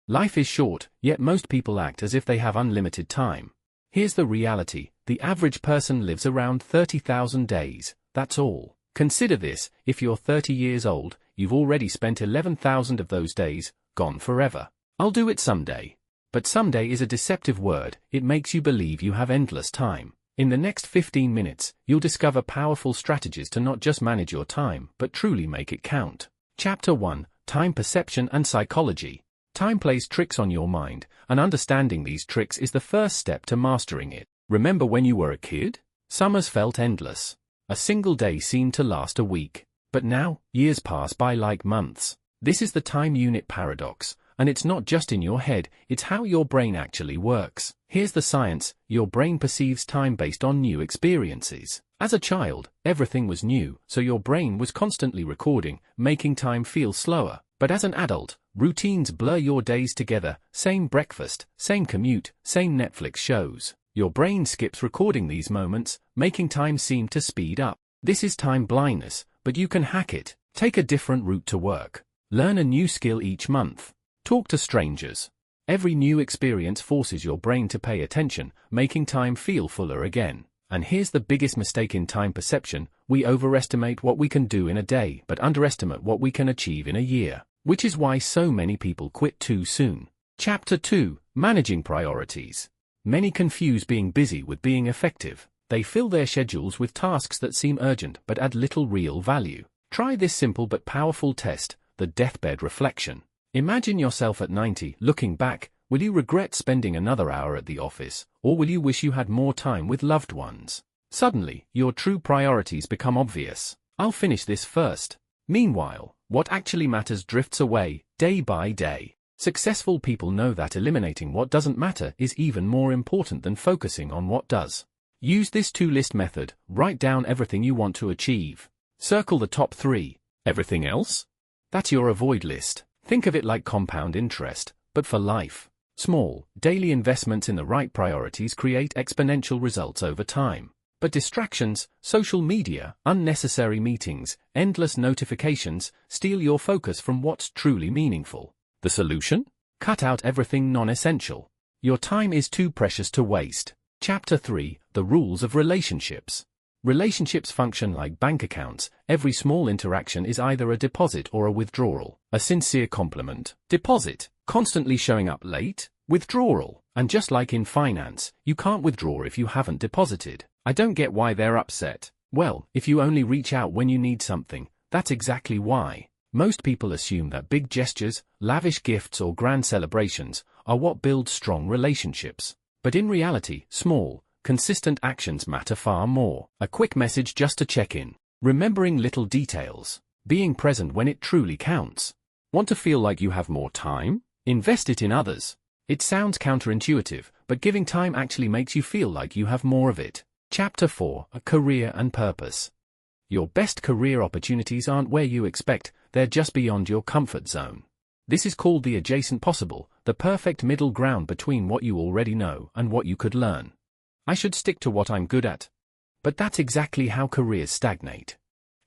Life is short, yet most people act as if they have unlimited time. Here's the reality: the average person lives around 30,000 days, that's all. Consider this: if you're 30 years old, you've already spent 11,000 of those days, gone forever. I'll do it someday. But someday is a deceptive word. It makes you believe you have endless time. In the next 15 minutes, you'll discover powerful strategies to not just manage your time, but truly make it count. Chapter 1: Time Perception and Psychology. Time plays tricks on your mind, and understanding these tricks is the first step to mastering it. Remember when you were a kid? Summers felt endless. A single day seemed to last a week. But now, years pass by like months. This is the time unit paradox, and it's not just in your head, it's how your brain actually works. Here's the science: your brain perceives time based on new experiences. As a child, everything was new, so your brain was constantly recording, making time feel slower. But as an adult, routines blur your days together: same breakfast, same commute, same Netflix shows. Your brain skips recording these moments, making time seem to speed up. This is time blindness, but you can hack it. Take a different route to work. Learn a new skill each month. Talk to strangers. Every new experience forces your brain to pay attention, making time feel fuller again. And here's the biggest mistake in time perception: we overestimate what we can do in a day, but underestimate what we can achieve in a year. Which is why so many people quit too soon. Chapter 2: Managing Priorities. Many confuse being busy with being effective. They fill their schedules with tasks that seem urgent but add little real value. Try this simple but powerful test: the deathbed reflection. Imagine yourself at 90, looking back. Will you regret spending another hour at the office, or will you wish you had more time with loved ones? Suddenly, your true priorities become obvious. I'll finish this first. Meanwhile, what actually matters drifts away, day by day. Successful people know that eliminating what doesn't matter is even more important than focusing on what does. Use this two-list method. Write down everything you want to achieve. Circle the top 3. Everything else? That's your avoid list. Think of it like compound interest, but for life. Small, daily investments in the right priorities create exponential results over time. But distractions, social media, unnecessary meetings, endless notifications steal your focus from what's truly meaningful. The solution? Cut out everything non-essential. Your time is too precious to waste. Chapter 3: The Rules of Relationships. Relationships function like bank accounts. Every small interaction is either a deposit or a withdrawal. A sincere compliment. Deposit. Constantly showing up late. Withdrawal. And just like in finance, you can't withdraw if you haven't deposited. I don't get why they're upset. Well, if you only reach out when you need something, that's exactly why. Most people assume that big gestures, lavish gifts or grand celebrations are what builds strong relationships. But in reality, small, consistent actions matter far more. A quick message just to check in. Remembering little details. Being present when it truly counts. Want to feel like you have more time? Invest it in others. It sounds counterintuitive, but giving time actually makes you feel like you have more of it. Chapter 4: A Career and Purpose. Your best career opportunities aren't where you expect, they're just beyond your comfort zone. This is called the adjacent possible, the perfect middle ground between what you already know and what you could learn. I should stick to what I'm good at. But that's exactly how careers stagnate.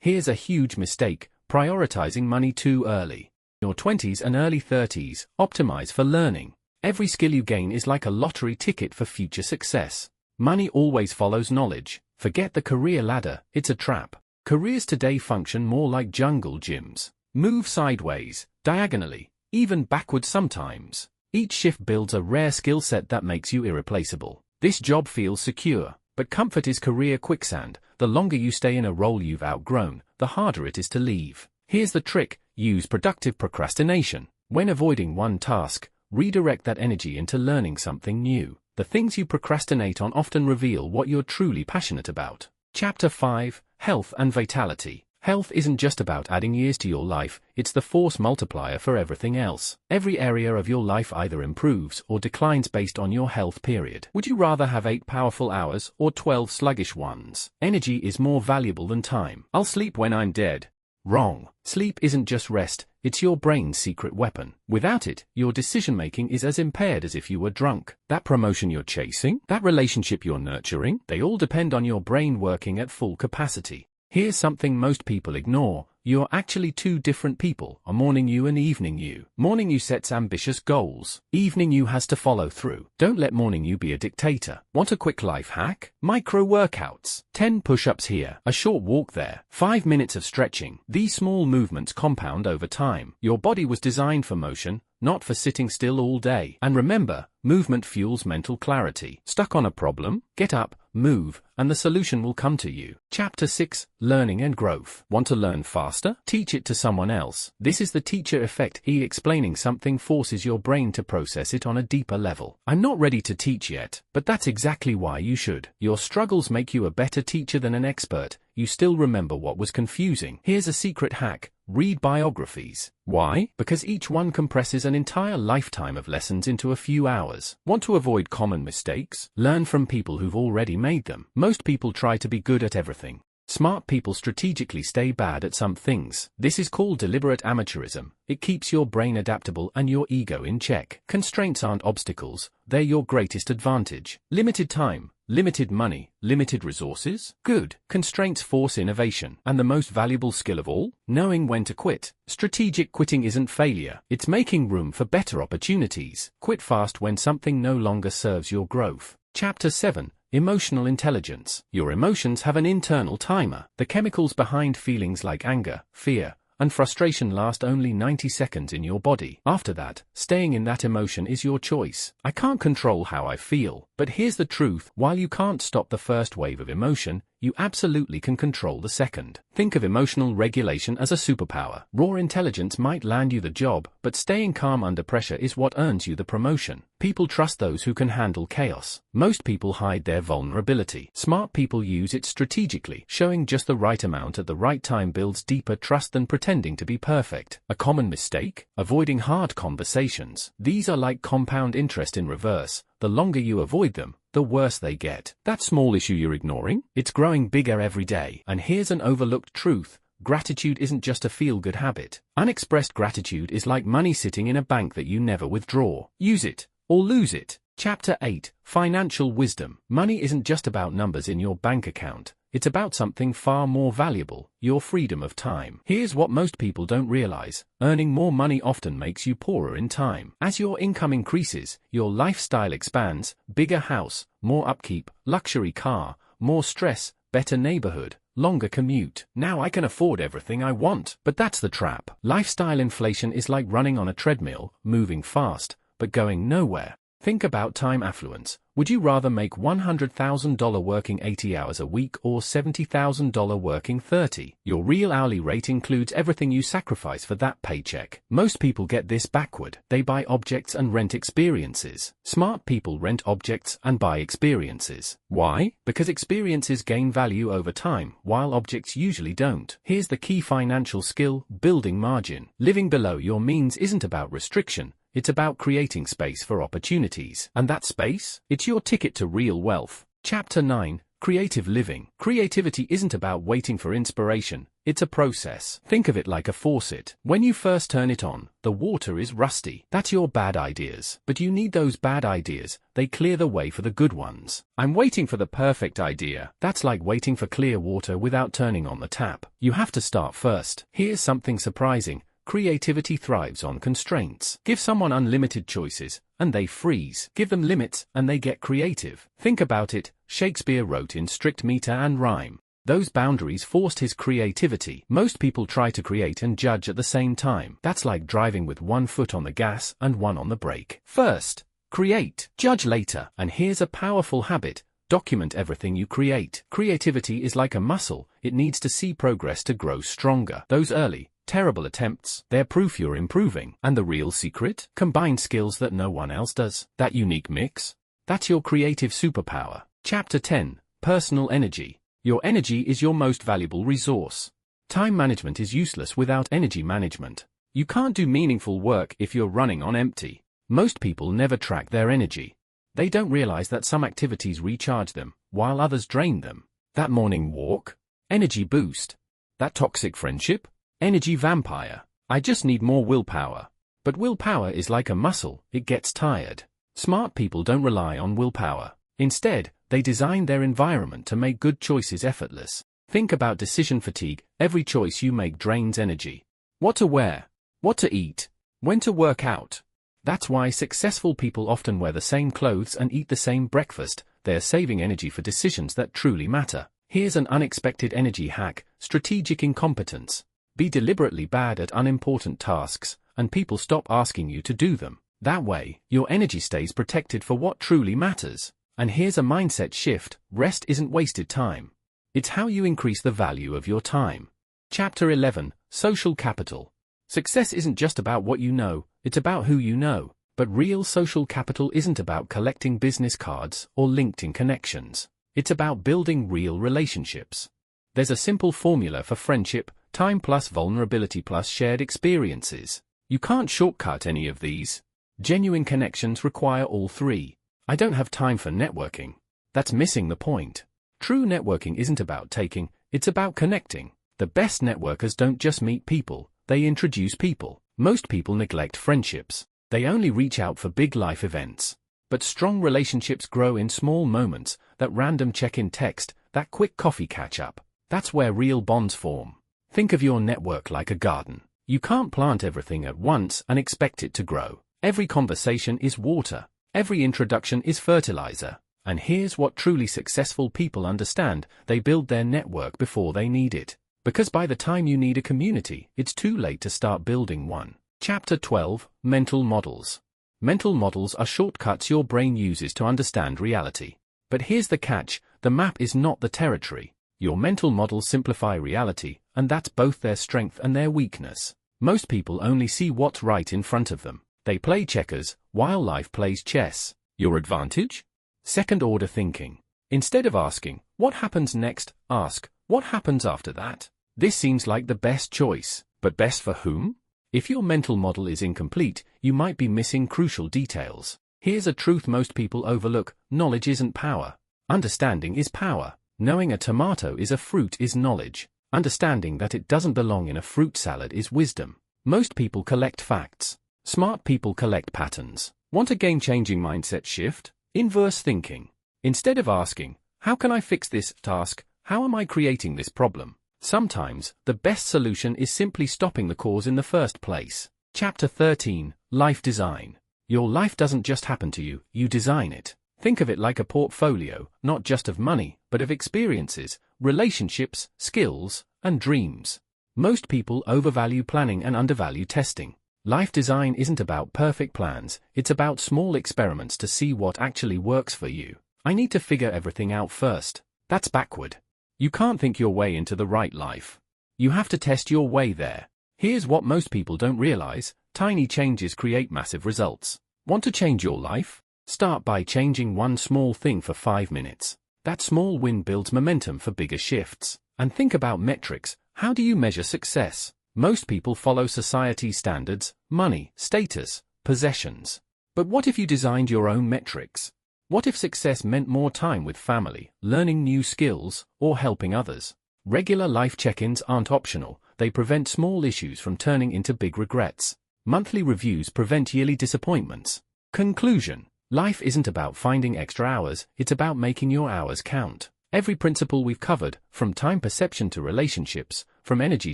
Here's a huge mistake: prioritizing money too early. In your 20s and early 30s, optimize for learning. Every skill you gain is like a lottery ticket for future success. Money always follows knowledge. Forget the career ladder, it's a trap. Careers today function more like jungle gyms. Move sideways, diagonally, even backwards sometimes. Each shift builds a rare skill set that makes you irreplaceable. This job feels secure, but comfort is career quicksand. The longer you stay in a role you've outgrown, the harder it is to leave. Here's the trick: use productive procrastination. When avoiding one task, redirect that energy into learning something new. The things you procrastinate on often reveal what you're truly passionate about. Chapter 5: Health and Vitality. Health isn't just about adding years to your life, it's the force multiplier for everything else. Every area of your life either improves or declines based on your health period. Would you rather have 8 powerful hours or 12 sluggish ones? Energy is more valuable than time. I'll sleep when I'm dead. Wrong. Sleep isn't just rest, it's your brain's secret weapon. Without it, your decision-making is as impaired as if you were drunk. That promotion you're chasing, that relationship you're nurturing, they all depend on your brain working at full capacity. Here's something most people ignore: you're actually two different people, a morning you and evening you. Morning you sets ambitious goals. Evening you has to follow through. Don't let morning you be a dictator. Want a quick life hack? Micro workouts. 10 push-ups here, a short walk there, 5 minutes of stretching. These small movements compound over time. Your body was designed for motion, not for sitting still all day. And remember, movement fuels mental clarity. Stuck on a problem? Get up, move, and the solution will come to you. Chapter 6, Learning and Growth. Want to learn faster? Teach it to someone else. This is the teacher effect. Explaining something forces your brain to process it on a deeper level. I'm not ready to teach yet, but that's exactly why you should. Your struggles make you a better teacher than an expert. You still remember what was confusing. Here's a secret hack. Read biographies. Why? Because each one compresses an entire lifetime of lessons into a few hours. Want to avoid common mistakes? Learn from people who've already made them. Most people try to be good at everything. Smart people strategically stay bad at some things. This is called deliberate amateurism. It keeps your brain adaptable and your ego in check. Constraints aren't obstacles, they're your greatest advantage. Limited time, limited money, limited resources? Good. Constraints force innovation. And the most valuable skill of all? Knowing when to quit. Strategic quitting isn't failure, it's making room for better opportunities. Quit fast when something no longer serves your growth. Chapter 7. Emotional intelligence. Your emotions have an internal timer. The chemicals behind feelings like anger, fear, and frustration last only 90 seconds in your body. After that, staying in that emotion is your choice. I can't control how I feel, but here's the truth. While you can't stop the first wave of emotion, you absolutely can control the second. Think of emotional regulation as a superpower. Raw intelligence might land you the job, but staying calm under pressure is what earns you the promotion. People trust those who can handle chaos. Most people hide their vulnerability. Smart people use it strategically. Showing just the right amount at the right time builds deeper trust than pretending to be perfect. A common mistake? Avoiding hard conversations. These are like compound interest in reverse. The longer you avoid them, the worse they get. That small issue you're ignoring? It's growing bigger every day. And here's an overlooked truth. Gratitude isn't just a feel-good habit. Unexpressed gratitude is like money sitting in a bank that you never withdraw. Use it, or lose it. Chapter 8. Financial Wisdom. Money isn't just about numbers in your bank account. It's about something far more valuable, your freedom of time. Here's what most people don't realize. Earning more money often makes you poorer in time. As your income increases, your lifestyle expands. Bigger house, more upkeep, luxury car, more stress, better neighborhood, longer commute. Now I can afford everything I want. But that's the trap. Lifestyle inflation is like running on a treadmill, moving fast, but going nowhere. Think about time affluence. Would you rather make $100,000 working 80 hours a week or $70,000 working 30? Your real hourly rate includes everything you sacrifice for that paycheck. Most people get this backward. They buy objects and rent experiences. Smart people rent objects and buy experiences. Why? Because experiences gain value over time, while objects usually don't. Here's the key financial skill: building margin. Living below your means isn't about restriction. It's about creating space for opportunities. And that space? It's your ticket to real wealth. Chapter 9. Creative Living. Creativity isn't about waiting for inspiration. It's a process. Think of it like a faucet. When you first turn it on, the water is rusty. That's your bad ideas. But you need those bad ideas. They clear the way for the good ones. I'm waiting for the perfect idea. That's like waiting for clear water without turning on the tap. You have to start first. Here's something surprising. Creativity thrives on constraints. Give someone unlimited choices, and they freeze. Give them limits, and they get creative. Think about it. Shakespeare wrote in strict meter and rhyme. Those boundaries forced his creativity. Most people try to create and judge at the same time. That's like driving with one foot on the gas and one on the brake. First, create. Judge later. And here's a powerful habit. Document everything you create. Creativity is like a muscle. It needs to see progress to grow stronger. Those early, terrible attempts, they're proof you're improving. And the real secret? Combine skills that no one else does. That unique mix? That's your creative superpower. Chapter 10. Personal Energy. Your energy is your most valuable resource. Time management is useless without energy management. You can't do meaningful work if you're running on empty. Most people never track their energy. They don't realize that some activities recharge them, while others drain them. That morning walk? Energy boost. That toxic friendship? Energy vampire. I just need more willpower. But willpower is like a muscle, it gets tired. Smart people don't rely on willpower. Instead, they design their environment to make good choices effortless. Think about decision fatigue. Every choice you make drains energy. What to wear, what to eat, when to work out. That's why successful people often wear the same clothes and eat the same breakfast. They're saving energy for decisions that truly matter. Here's an unexpected energy hack: strategic incompetence. Be deliberately bad at unimportant tasks, and people stop asking you to do them. That way, your energy stays protected for what truly matters. And here's a mindset shift: rest isn't wasted time. It's how you increase the value of your time. Chapter 11: Social Capital. Success isn't just about what you know, it's about who you know. But real social capital isn't about collecting business cards or LinkedIn connections. It's about building real relationships. There's a simple formula for friendship: time plus vulnerability plus shared experiences. You can't shortcut any of these. Genuine connections require all three. I don't have time for networking. That's missing the point. True networking isn't about taking, it's about connecting. The best networkers don't just meet people, they introduce people. Most people neglect friendships. They only reach out for big life events. But strong relationships grow in small moments: that random check-in text, that quick coffee catch-up. That's where real bonds form. Think of your network like a garden. You can't plant everything at once and expect it to grow. Every conversation is water. Every introduction is fertilizer. And here's what truly successful people understand: they build their network before they need it. Because by the time you need a community, it's too late to start building one. Chapter 12: Mental Models. Mental models are shortcuts your brain uses to understand reality. But here's the catch: the map is not the territory. Your mental models simplify reality, and that's both their strength and their weakness. Most people only see what's right in front of them. They play checkers, while life plays chess. Your advantage? Second-order thinking. Instead of asking, what happens next, ask, what happens after that? This seems like the best choice, but best for whom? If your mental model is incomplete, you might be missing crucial details. Here's a truth most people overlook: knowledge isn't power. Understanding is power. Knowing a tomato is a fruit is knowledge. Understanding that it doesn't belong in a fruit salad is wisdom. Most people collect facts. Smart people collect patterns. Want a game-changing mindset shift? Inverse thinking. Instead of asking, how can I fix this task, how am I creating this problem? Sometimes, the best solution is simply stopping the cause in the first place. Chapter 13: Life Design. Your life doesn't just happen to you, you design it. Think of it like a portfolio, not just of money, but of experiences, relationships, skills, and dreams. Most people overvalue planning and undervalue testing. Life design isn't about perfect plans, it's about small experiments to see what actually works for you. I need to figure everything out first. That's backward. You can't think your way into the right life. You have to test your way there. Here's what most people don't realize: tiny changes create massive results. Want to change your life? Start by changing one small thing for 5 minutes. That small win builds momentum for bigger shifts. And think about metrics. How do you measure success? Most people follow society's standards: money, status, possessions. But what if you designed your own metrics? What if success meant more time with family, learning new skills, or helping others? Regular life check-ins aren't optional, they prevent small issues from turning into big regrets. Monthly reviews prevent yearly disappointments. Conclusion: life isn't about finding extra hours, it's about making your hours count. Every principle we've covered, from time perception to relationships, from energy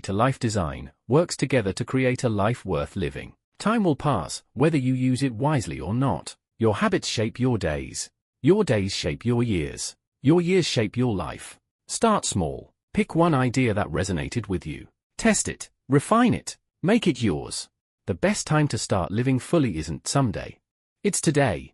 to life design, works together to create a life worth living. Time will pass, whether you use it wisely or not. Your habits shape your days. Your days shape your years. Your years shape your life. Start small. Pick one idea that resonated with you. Test it, refine it, make it yours. The best time to start living fully isn't someday. It's today.